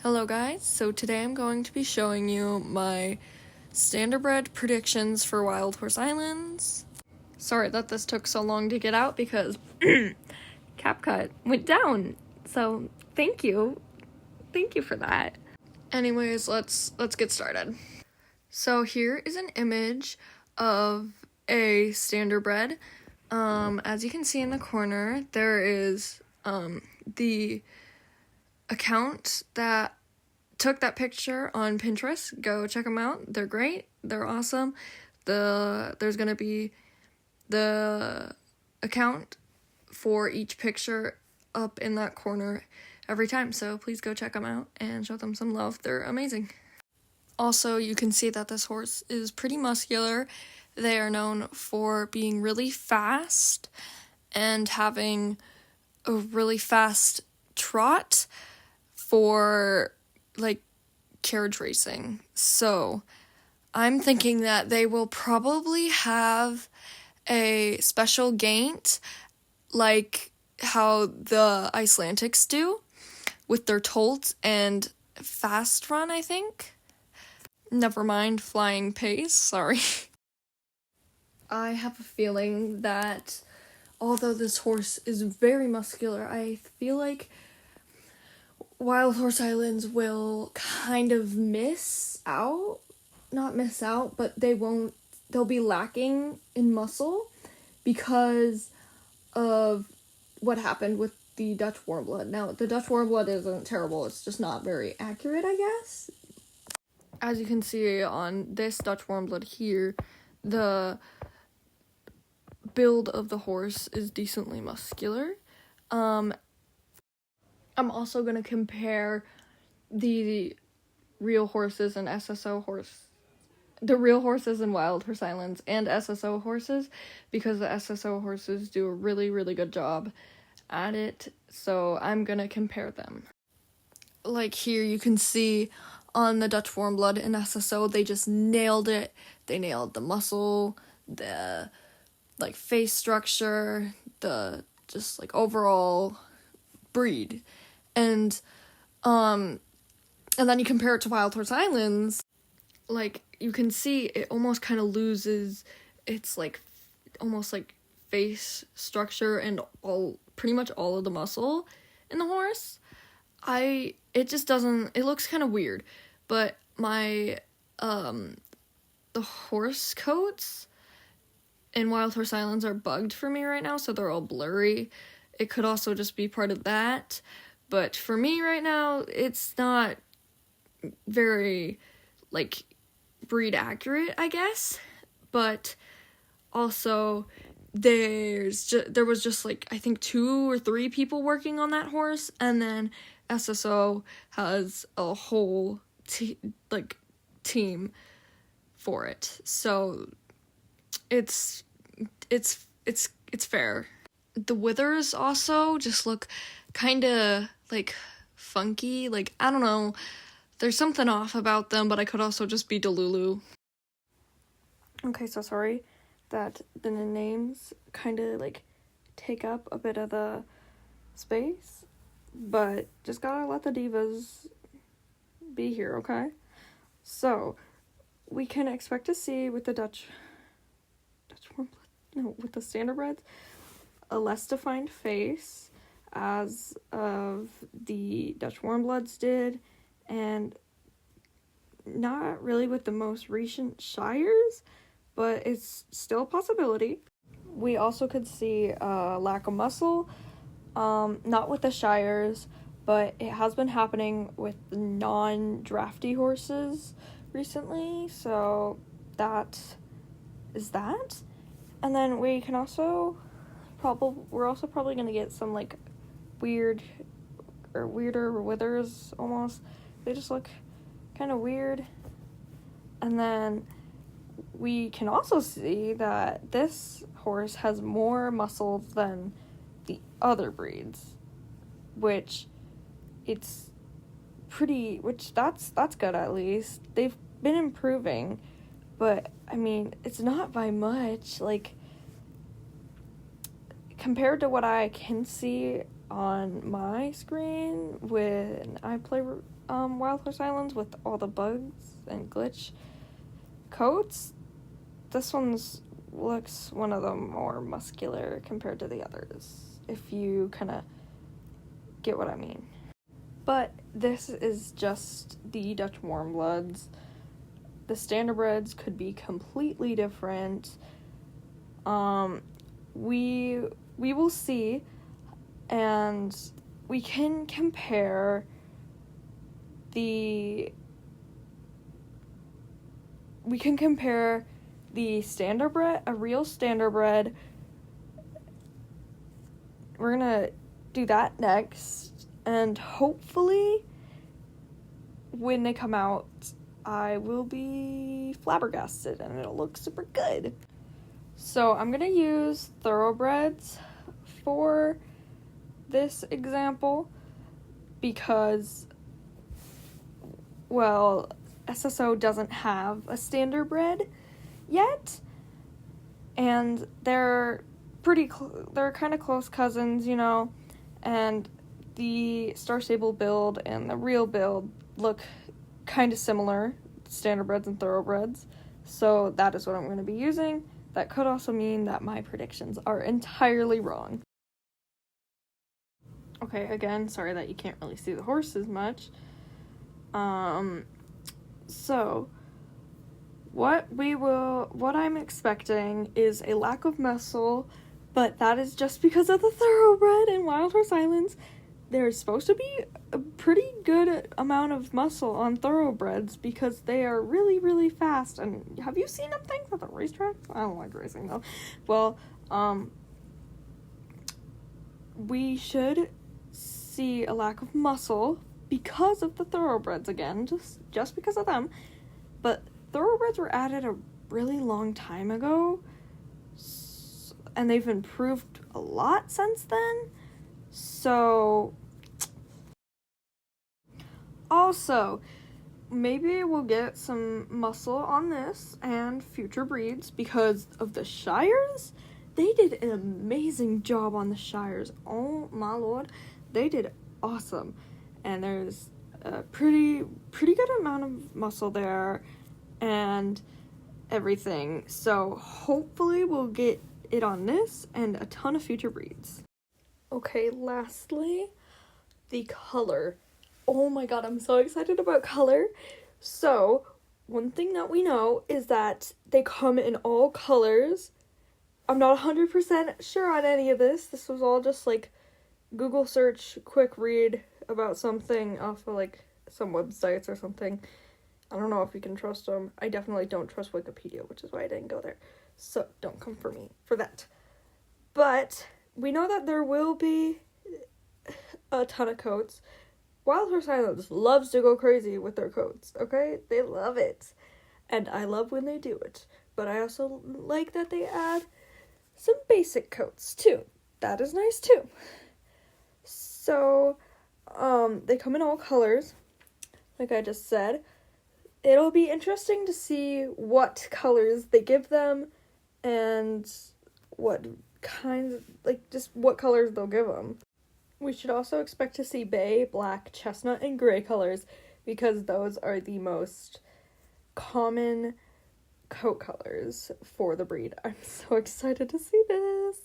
Hello guys, so today I'm going to be showing you my Standardbred predictions for Wild Horse Islands. Sorry that this took so long to get out because CapCut went down, so thank you for that. Anyways, let's get started. So here is an image of a Standardbred. As you can see in the corner, there is the account that took that picture on Pinterest. Go check them out. They're great. They're awesome. There's going to be the account for each picture up in that corner every time. So please go check them out and show them some love. They're amazing. Also, you can see that this horse is pretty muscular. They are known for being really fast and having a really fast trot for like carriage racing. So I'm thinking that they will probably have a special gait like how the Icelandics do with their tolt and fast run, I think. Never mind, flying pace, sorry. I have a feeling that although this horse is very muscular, I feel like Wild Horse Islands will kind of not miss out, but they'll be lacking in muscle because of what happened with the Dutch Warmblood. Now, the Dutch Warmblood isn't terrible, it's just not very accurate, I guess. As you can see on this Dutch Warmblood here, the build of the horse is decently muscular. I'm also going to compare the real horses and the real horses in Wild Horse Islands and SSO horses, because the SSO horses do a really, really good job at it, so I'm going to compare them. Like here you can see on the Dutch Warmblood and SSO, they just nailed it. They nailed the muscle, the face structure, the just overall breed. And then you compare it to Wild Horse Islands, you can see it almost kind of loses its almost face structure and pretty much all of the muscle in the horse. It looks kind of weird, but the horse coats in Wild Horse Islands are bugged for me right now, so they're all blurry. It could also just be part of that. But for me right now, it's not very, breed accurate, I guess. But also, there was just, I think 2 or 3 people working on that horse. And then SSO has a whole, team for it. So, it's fair. The withers also just look kind of funky. I don't know, there's something off about them, but I could also just be Delulu. Okay, so sorry that the names kind of take up a bit of the space, but just gotta let the divas be here, okay? So we can expect to see with the with the Standardbreds a less defined face as of the Dutch Warmbloods did, and not really with the most recent Shires, but it's still a possibility. We also could see a lack of muscle, not with the Shires, but it has been happening with non-drafty horses recently, so that is that. And then we can also we're also probably going to get some weirder withers almost. They just look kind of weird. And then we can also see that this horse has more muscle than the other breeds, which that's good at least. They've been improving, but I mean, it's not by much. Compared to what I can see on my screen when I play Wild Horse Islands with all the bugs and glitch coats. This one's looks one of the more muscular compared to the others, if you kind of get what I mean. But this is just the Dutch warm bloods. The Standardbreds could be completely different. We will see, and we can compare the Standardbred, a real Standardbred. We're gonna do that next, and hopefully when they come out I will be flabbergasted and it'll look super good. So I'm gonna use thoroughbreds for this example because, well, SSO doesn't have a Standardbred yet, and they're they're kind of close cousins, you know, and the Star Stable build and the real build look kind of similar, Standardbreds and thoroughbreds, so that is what I'm going to be using. That could also mean that my predictions are entirely wrong. Okay, again, sorry that you can't really see the horses much. So what I'm expecting is a lack of muscle, but that is just because of the thoroughbred in Wild Horse Islands. There's supposed to be a pretty good amount of muscle on thoroughbreds because they are really, really fast. And have you seen them things at the racetrack? I don't like racing though. Well, we should see a lack of muscle because of the thoroughbreds again, just because of them. But thoroughbreds were added a really long time ago, and they've improved a lot since then. So also, maybe we'll get some muscle on this and future breeds because of the Shires. They did an amazing job on the Shires. Oh my lord, they did awesome. And there's a pretty good amount of muscle there and everything. So hopefully we'll get it on this and a ton of future breeds. Okay, lastly, the color. Oh my god, I'm so excited about color. So, one thing that we know is that they come in all colors. I'm not 100% sure on any of this. This was all just like Google search, quick read about something off of like some websites or something. I don't know if you can trust them. I definitely don't trust Wikipedia, which is why I didn't go there. So, don't come for me for that. But we know that there will be a ton of coats. Wild Horse Islands loves to go crazy with their coats, okay? They love it. And I love when they do it. But I also like that they add some basic coats, too. That is nice, too. So, they come in all colors, like I just said. It'll be interesting to see what colors they give them and what kinds, like, just what colors they'll give them. We should also expect to see bay, black, chestnut, and gray colors because those are the most common coat colors for the breed. I'm so excited to see this.